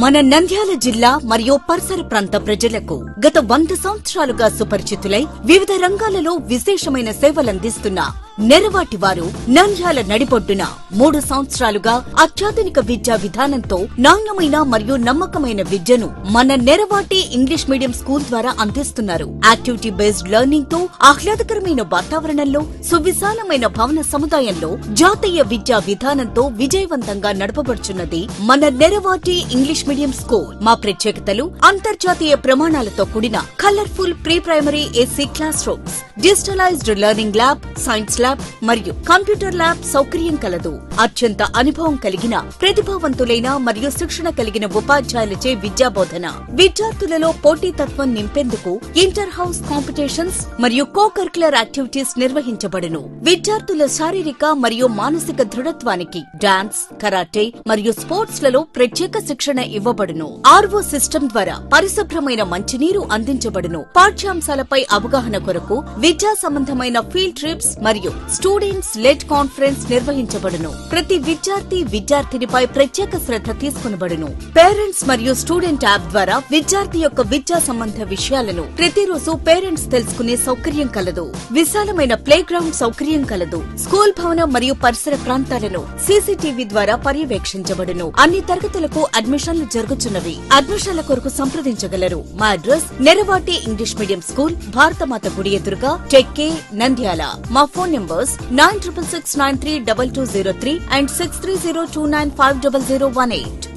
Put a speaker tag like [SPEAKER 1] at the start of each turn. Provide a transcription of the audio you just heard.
[SPEAKER 1] మన నంద్యాల జిల్లా మరియు పరిసర ప్రాంత ప్రజలకు గత 100 సంవత్సరాలుగా సుపరిచితులై వివిధ రంగాలలో విశేషమైన సేవలందిస్తున్న నెరవాటి వారు నంద్యాల నడిబొడ్డున 3 సంవత్సరాలుగా అత్యాధునిక విద్యా విధానంతో నాణ్యమైన మరియు నమ్మకమైన విద్యను మన నెరవాటి ఇంగ్లీష్ మీడియం స్కూల్ ద్వారా అందిస్తున్నారు. యాక్టివిటీ బేస్డ్ లెర్నింగ్ తో ఆహ్లాదకరమైన వాతావరణంలో సువిశాలమైన భవన సముదాయంలో జాతీయ విద్యా విధానంతో విజయవంతంగా నడపబడుచున్నది మన నెరవాటి ఇంగ్లీష్ మీడియం స్కూల్. మా ప్రత్యేకతలు అంతర్జాతీయ ప్రమాణాలతో కూడిన colourful pre primary AC class rooms, digitalised learning lab, science lab మరియు కంప్యూటర్ ల్యాబ్ సౌకర్యం కలదు. అత్యంత అనుభవం కలిగిన ప్రతిభావంతులైన మరియు శిక్షణ కలిగిన ఉపాధ్యాయులచే విద్యాబోధన. విద్యార్థులలో పోటీతత్వం నింపేందుకు ఇంటర్ హౌస్ కాంపిటీషన్స్ మరియు కో కరిక్యులర్ యాక్టివిటీస్ నిర్వహించబడును. విద్యార్థుల శారీరక మరియు మానసిక దృఢత్వానికి డాన్స్, కరాటే మరియు స్పోర్ట్స్ లలో ప్రత్యేక శిక్షణ ఇవ్వబడును. ఆర్వో సిస్టమ్ ద్వారా పరిశుభ్రమైన మంచినీరు అందించబడును. పాఠ్యాంశాలపై అవగాహన కొరకు విద్యా సంబంధమైన ఫీల్డ్ ట్రిప్స్ మరియు స్టూడెంట్స్ లెడ్ కాన్ఫరెన్స్ నిర్వహించబడును. ప్రతి విద్యార్థినిపై ప్రత్యేక శ్రద్ధ తీసుకొనబడును. పేరెంట్స్ మరియు స్టూడెంట్ యాప్ ద్వారా విద్యార్థి యొక్క విద్యా సంబంధ విషయాలను ప్రతిరోజు పేరెంట్స్ తెలుసుకునే సౌకర్యం కలదు. విశాలమైన ప్లే గ్రౌండ్ సౌకర్యం కలదు. స్కూల్ భవనం మరియు పరిసర ప్రాంతాలను సీసీటీవీ ద్వారా పర్యవేక్షించబడును. అన్ని తరగతులకు అడ్మిషన్లు జరుగుతున్నవి. అడ్మిషన్ల కొరకు సంప్రదించగలరు. మా address Neravati English medium school, Bharatamata గుడి ఎదురుగా, టెక్కే, నంద్యాల. మా ఫోన్ నంబర్స్ 9669392203 and 6302950018.